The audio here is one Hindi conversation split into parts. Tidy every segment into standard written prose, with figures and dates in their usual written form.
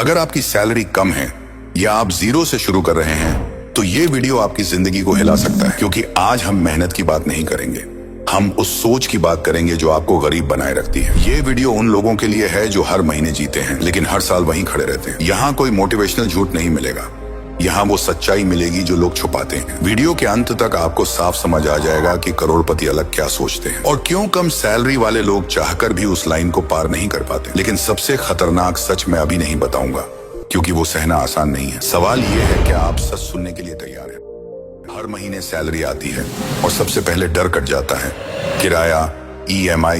अगर आपकी सैलरी कम है या आप जीरो से शुरू कर रहे हैं तो ये वीडियो आपकी जिंदगी को हिला सकता है, क्योंकि आज हम मेहनत की बात नहीं करेंगे, हम उस सोच की बात करेंगे जो आपको गरीब बनाए रखती है। ये वीडियो उन लोगों के लिए है जो हर महीने जीते हैं लेकिन हर साल वहीं खड़े रहते हैं। यहाँ कोई मोटिवेशनल झूठ नहीं मिलेगा, यहाँ वो सच्चाई मिलेगी जो लोग छुपाते हैं। वीडियो के अंत तक आपको साफ समझ आ जाएगा कि करोड़पति अलग क्या सोचते हैं और क्यों कम सैलरी वाले लोग चाहकर भी उस लाइन को पार नहीं कर पाते। लेकिन सबसे खतरनाक सच मैं अभी नहीं बताऊंगा, क्योंकि वो सहना आसान नहीं है। सवाल ये है कि आप सच सुनने के लिए तैयार हैं। हर महीने सैलरी आती है और सबसे पहले डर कट जाता है। किराया, EMI,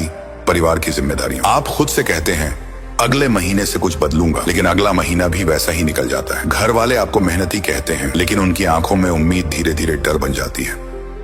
परिवार की जिम्मेदारियां। आप खुद से कहते हैं अगले महीने से कुछ बदलूंगा, लेकिन अगला महीना भी वैसा ही निकल जाता है। घर वाले आपको मेहनती कहते हैं, लेकिन उनकी आंखों में उम्मीद धीरे धीरे डर बन जाती है।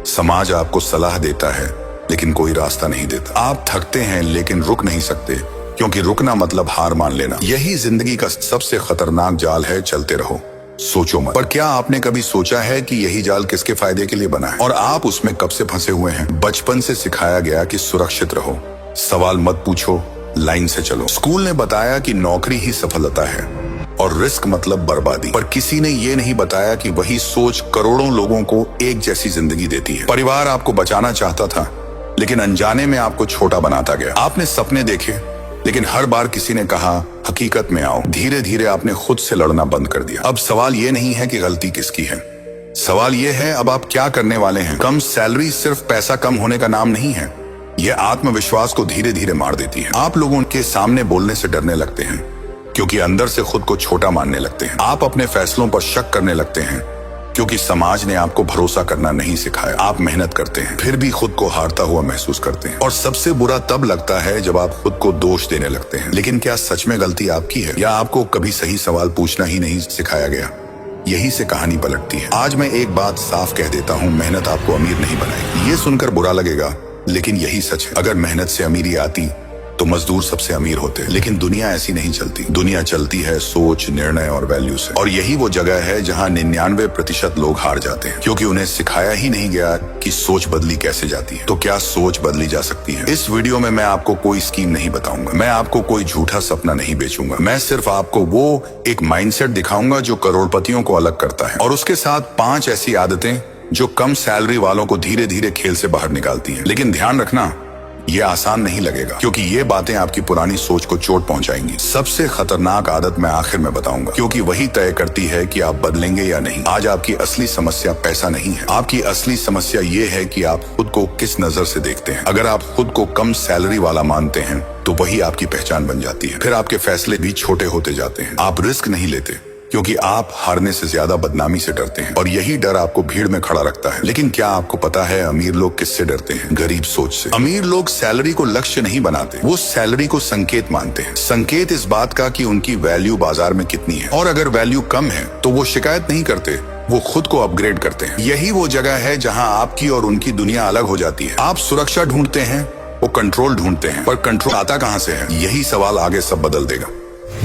समाज आपको सलाह देता है लेकिन कोई रास्ता नहीं देता। आप थकते हैं लेकिन रुक नहीं सकते, क्योंकि रुकना मतलब हार मान लेना। यही जिंदगी का सबसे खतरनाक जाल है। चलते रहो, सोचो मत। पर क्या आपने कभी सोचा है कि यही जाल किसके फायदे के लिए बना है और आप उसमें कब से फंसे हुए हैं? बचपन से सिखाया गया कि सुरक्षित रहो, सवाल मत पूछो, लाइन से चलो। स्कूल ने बताया कि नौकरी ही सफलता है और रिस्क मतलब बर्बादी, पर किसी ने ये नहीं बताया कि वही सोच करोड़ों लोगों को एक जैसी जिंदगी देती है। परिवार आपको बचाना चाहता था, लेकिन अनजाने में आपको छोटा बनाता गया। आपने सपने देखे, लेकिन हर बार किसी ने कहा हकीकत में आओ। धीरे धीरे आपने खुद से लड़ना बंद कर दिया। अब सवाल ये नहीं है कि गलती किसकी है, सवाल ये है अब आप क्या करने वाले हैं। कम सैलरी सिर्फ पैसा कम होने का नाम नहीं है, यह आत्मविश्वास को धीरे धीरे मार देती है। आप लोगों के सामने बोलने से डरने लगते हैं, क्योंकि अंदर से खुद को छोटा मानने लगते हैं। आप अपने फैसलों पर शक करने लगते हैं, क्योंकि समाज ने आपको भरोसा करना नहीं सिखाया। आप मेहनत करते हैं फिर भी खुद को हारता हुआ महसूस करते हैं, और सबसे बुरा तब लगता है जब आप खुद को दोष देने लगते हैं। लेकिन क्या सच में गलती आपकी है, या आपको कभी सही सवाल पूछना ही नहीं सिखाया गया? यही से कहानी पलटती है। आज मैं एक बात साफ कह देता हूँ, मेहनत आपको अमीर नहीं बनाएगी। ये सुनकर बुरा लगेगा, लेकिन यही सच है। अगर मेहनत से अमीरी आती तो मजदूर सबसे अमीर होते, लेकिन दुनिया ऐसी नहीं चलती। दुनिया चलती है सोच, निर्णय और वैल्यू से। और यही वो जगह है जहाँ 99% लोग हार जाते हैं, क्योंकि उन्हें सिखाया ही नहीं गया कि सोच बदली कैसे जाती है। तो क्या सोच बदली जा सकती है? इस वीडियो में मैं आपको कोई स्कीम नहीं बताऊंगा, मैं आपको कोई झूठा सपना नहीं बेचूंगा। मैं सिर्फ आपको वो एक माइंडसेट दिखाऊंगा जो करोड़पतियों को अलग करता है, और उसके साथ 5 ऐसी आदतें जो कम सैलरी वालों को धीरे धीरे खेल से बाहर निकालती हैं। लेकिन ध्यान रखना, ये आसान नहीं लगेगा, क्योंकि ये बातें आपकी पुरानी सोच को चोट पहुंचाएंगी। सबसे खतरनाक आदत मैं आखिर में बताऊंगा, क्योंकि वही तय करती है कि आप बदलेंगे या नहीं। आज आपकी असली समस्या पैसा नहीं है, आपकी असली समस्या ये है कि आप खुद को किस नजर से देखते हैं। अगर आप खुद को कम सैलरी वाला मानते हैं तो वही आपकी पहचान बन जाती है। फिर आपके फैसले भी छोटे होते जाते हैं। आप रिस्क नहीं लेते, क्योंकि आप हारने से ज्यादा बदनामी से डरते हैं, और यही डर आपको भीड़ में खड़ा रखता है। लेकिन क्या आपको पता है अमीर लोग किससे डरते हैं? गरीब सोच से। अमीर लोग सैलरी को लक्ष्य नहीं बनाते, वो सैलरी को संकेत मानते हैं। संकेत इस बात का कि उनकी वैल्यू बाजार में कितनी है, और अगर वैल्यू कम है तो वो शिकायत नहीं करते, वो खुद को अपग्रेड करते हैं। यही वो जगह है जहाँ आपकी और उनकी दुनिया अलग हो जाती है। आप सुरक्षा ढूंढते हैं, वो कंट्रोल ढूंढते हैं, पर कंट्रोल आता कहाँ से है? यही सवाल आगे सब बदल देगा।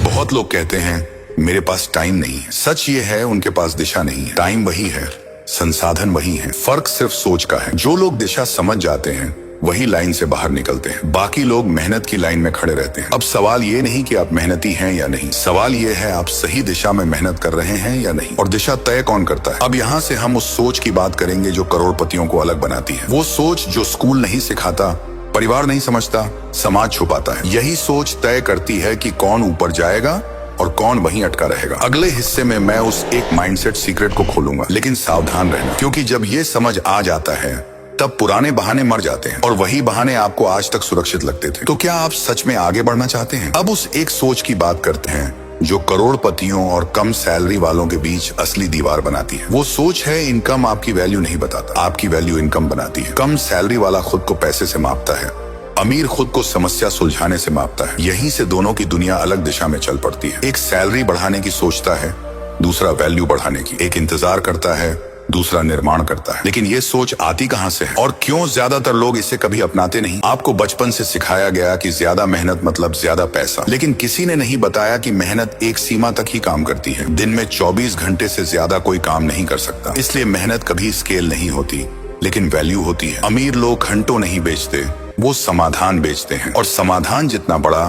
बहुत लोग कहते हैं मेरे पास टाइम नहीं है। सच ये है उनके पास दिशा नहीं है। टाइम वही है, संसाधन वही है, फर्क सिर्फ सोच का है। जो लोग दिशा समझ जाते हैं वही लाइन से बाहर निकलते हैं, बाकी लोग मेहनत की लाइन में खड़े रहते हैं। अब सवाल ये नहीं कि आप मेहनती हैं या नहीं, सवाल ये है आप सही दिशा में मेहनत कर रहे हैं या नहीं, और दिशा तय कौन करता है? अब यहाँ से हम उस सोच की बात करेंगे जो करोड़पतियों को अलग बनाती है। वो सोच जो स्कूल नहीं सिखाता, परिवार नहीं समझता, समाज छुपाता है। यही सोच तय करती है कि कौन ऊपर जाएगा और कौन वहीं अटका रहेगा। अगले हिस्से में मैं उस एक माइंडसेट सीक्रेट को खोलूंगा, लेकिन सावधान रहना, क्योंकि जब ये समझ आ जाता है तब पुराने बहाने मर जाते हैं, और वही बहाने आपको आज तक सुरक्षित लगते थे। तो क्या आप सच में आगे बढ़ना चाहते हैं? अब उस एक सोच की बात करते हैं जो करोड़पतियों और कम सैलरी वालों के बीच असली दीवार बनाती है। वो सोच है इनकम आपकी वैल्यू नहीं बताता, आपकी वैल्यू इनकम बनाती है। कम सैलरी वाला खुद को पैसे से मापता है, अमीर खुद को समस्या सुलझाने से मापता है। यहीं से दोनों की दुनिया अलग दिशा में चल पड़ती है। एक सैलरी बढ़ाने की सोचता है, दूसरा वैल्यू बढ़ाने की। एक इंतजार करता है, दूसरा निर्माण करता है। लेकिन ये सोच आती कहाँ से है, और क्यों ज्यादातर लोग इसे कभी अपनाते नहीं? आपको बचपन से सिखाया गया कि ज्यादा मेहनत मतलब ज्यादा पैसा, लेकिन किसी ने नहीं बताया कि मेहनत एक सीमा तक ही काम करती है। दिन में 24 घंटे से ज्यादा कोई काम नहीं कर सकता। इसलिए मेहनत कभी स्केल नहीं होती, लेकिन वैल्यू होती है। अमीर लोग घंटों नहीं बेचते, वो समाधान बेचते हैं, और समाधान जितना बड़ा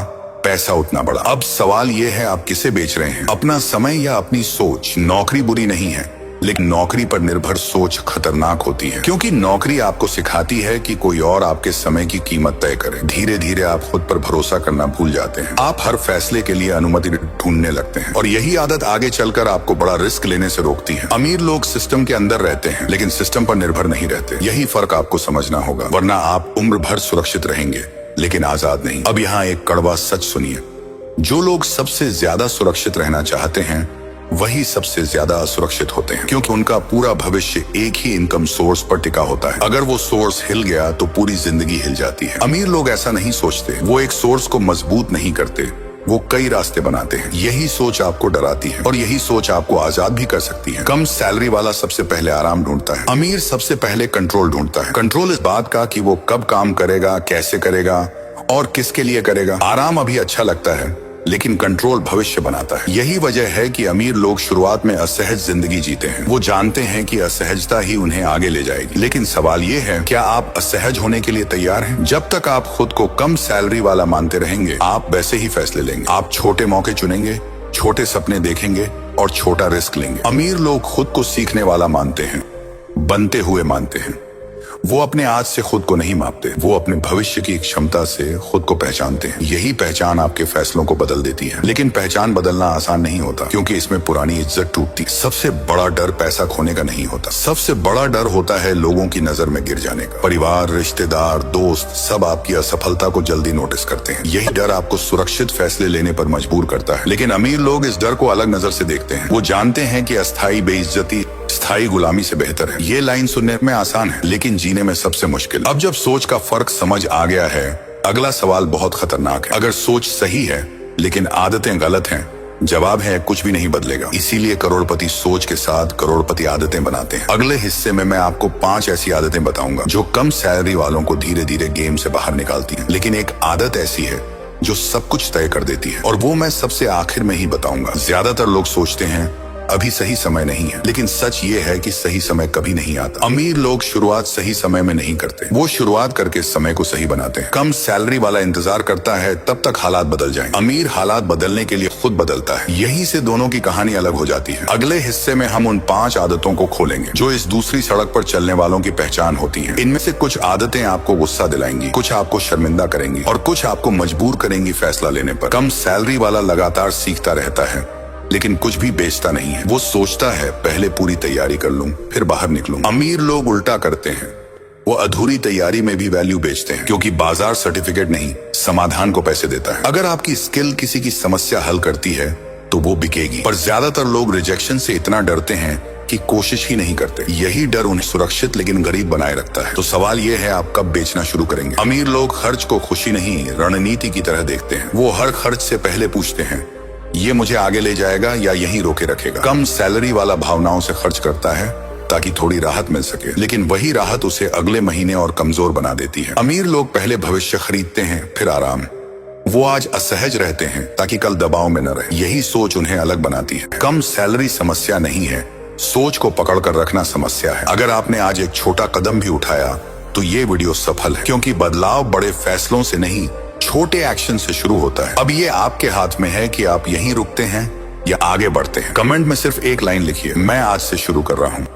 पैसा उतना बड़ा। अब सवाल ये है, आप किसे बेच रहे हैं, अपना समय या अपनी सोच? नौकरी बुरी नहीं है, लेकिन नौकरी पर निर्भर सोच खतरनाक होती है, क्योंकि नौकरी आपको सिखाती है कि कोई और आपके समय की कीमत तय करे। धीरे धीरे आप खुद पर भरोसा करना भूल जाते हैं। आप हर फैसले के लिए अनुमति ढूंढने लगते हैं, और यही आदत आगे चलकर आपको बड़ा रिस्क लेने से रोकती है। अमीर लोग सिस्टम के अंदर रहते हैं, लेकिन सिस्टम पर निर्भर नहीं रहते। यही फर्क आपको समझना होगा, वरना आप उम्र भर सुरक्षित रहेंगे लेकिन आजाद नहीं। अब यहाँ एक कड़वा सच सुनिए, जो लोग सबसे ज्यादा सुरक्षित रहना चाहते हैं वही सबसे ज्यादा असुरक्षित होते हैं, क्योंकि उनका पूरा भविष्य एक ही इनकम सोर्स पर टिका होता है। अगर वो सोर्स हिल गया तो पूरी जिंदगी हिल जाती है। अमीर लोग ऐसा नहीं सोचते, वो एक सोर्स को मजबूत नहीं करते, वो कई रास्ते बनाते हैं। यही सोच आपको डराती है, और यही सोच आपको आजाद भी कर सकती है। कम सैलरी वाला सबसे पहले आराम ढूंढता है, अमीर सबसे पहले कंट्रोल ढूंढता है। कंट्रोल इस बात का कि वो कब काम करेगा, कैसे करेगा और किसके लिए करेगा। आराम अभी अच्छा लगता है, लेकिन कंट्रोल भविष्य बनाता है। यही वजह है कि अमीर लोग शुरुआत में असहज जिंदगी जीते हैं। वो जानते हैं कि असहजता ही उन्हें आगे ले जाएगी। लेकिन सवाल ये है, क्या आप असहज होने के लिए तैयार हैं? जब तक आप खुद को कम सैलरी वाला मानते रहेंगे, आप वैसे ही फैसले लेंगे। आप छोटे मौके चुनेंगे, छोटे सपने देखेंगे और छोटा रिस्क लेंगे। अमीर लोग खुद को सीखने वाला मानते हैं, बनते हुए मानते हैं। वो अपने आज से खुद को नहीं मापते, वो अपने भविष्य की क्षमता से खुद को पहचानते हैं। यही पहचान आपके फैसलों को बदल देती है। लेकिन पहचान बदलना आसान नहीं होता, क्योंकि इसमें पुरानी इज्जत टूटती। सबसे बड़ा डर पैसा खोने का नहीं होता, सबसे बड़ा डर होता है लोगों की नजर में गिर जाने का। परिवार, रिश्तेदार, दोस्त सब आपकी असफलता को जल्दी नोटिस करते हैं। यही डर आपको सुरक्षित फैसले लेने पर मजबूर करता है। लेकिन अमीर लोग इस डर को अलग नजर से देखते हैं। वो जानते हैं कि अस्थायी बेइज्जती स्थायी गुलामी से बेहतर है। ये लाइन सुनने में आसान है, लेकिन जीने में सबसे मुश्किल। अब जब सोच का फर्क समझ आ गया है, अगला सवाल बहुत खतरनाक है। अगर सोच सही है लेकिन आदतें गलत हैं, जवाब है कुछ भी नहीं बदलेगा। इसीलिए करोड़पति सोच के साथ करोड़पति आदतें बनाते हैं। अगले हिस्से में मैं आपको 5 ऐसी आदतें बताऊंगा जो कम सैलरी वालों को धीरे धीरे गेम से बाहर निकालती हैं। लेकिन एक आदत ऐसी है जो सब कुछ तय कर देती है, और वो मैं सबसे आखिर में ही बताऊंगा। ज्यादातर लोग सोचते हैं अभी सही समय नहीं है, लेकिन सच ये है कि सही समय कभी नहीं आता। अमीर लोग शुरुआत सही समय में नहीं करते, वो शुरुआत करके समय को सही बनाते हैं। कम सैलरी वाला इंतजार करता है तब तक हालात बदल जाएं। अमीर हालात बदलने के लिए खुद बदलता है। यहीं से दोनों की कहानी अलग हो जाती है। अगले हिस्से में हम उन 5 आदतों को खोलेंगे जो इस दूसरी सड़क पर चलने वालों की पहचान होती है। इनमें से कुछ आदतें आपको गुस्सा दिलाएंगी, कुछ आपको शर्मिंदा करेंगी और कुछ आपको मजबूर करेंगी फैसला लेने पर। कम सैलरी वाला लगातार सीखता रहता है, लेकिन कुछ भी बेचता नहीं है। वो सोचता है पहले पूरी तैयारी कर लूं, फिर बाहर निकलूं। अमीर लोग उल्टा करते हैं, वो अधूरी तैयारी में भी वैल्यू बेचते हैं, क्योंकि बाजार सर्टिफिकेट नहीं, समाधान को पैसे देता है। अगर आपकी स्किल किसी की समस्या हल करती है तो वो बिकेगी, पर ज्यादातर लोग रिजेक्शन से इतना डरते हैं कि कोशिश ही नहीं करते। यही डर उन्हें सुरक्षित लेकिन गरीब बनाए रखता है। तो सवाल ये है, आप कब बेचना शुरू करेंगे? अमीर लोग खर्च को खुशी नहीं, रणनीति की तरह देखते हैं। वो हर खर्च से पहले पूछते हैं, ये मुझे आगे ले जाएगा या यहीं रोके रखेगा? कम सैलरी वाला भावनाओं से खर्च करता है ताकि थोड़ी राहत मिल सके, लेकिन वही राहत उसे अगले महीने और कमजोर बना देती है। अमीर लोग पहले भविष्य खरीदते हैं, फिर आराम। वो आज असहज रहते हैं ताकि कल दबाव में न रहे। यही सोच उन्हें अलग बनाती है। कम सैलरी समस्या नहीं है, सोच को पकड़ कर रखना समस्या है। अगर आपने आज एक छोटा कदम भी उठाया तो ये वीडियो सफल है, क्योंकि बदलाव बड़े फैसलों से नहीं, छोटे एक्शन से शुरू होता है। अब ये आपके हाथ में है कि आप यहीं रुकते हैं या आगे बढ़ते हैं। कमेंट में सिर्फ एक लाइन लिखिए, मैं आज से शुरू कर रहा हूँ।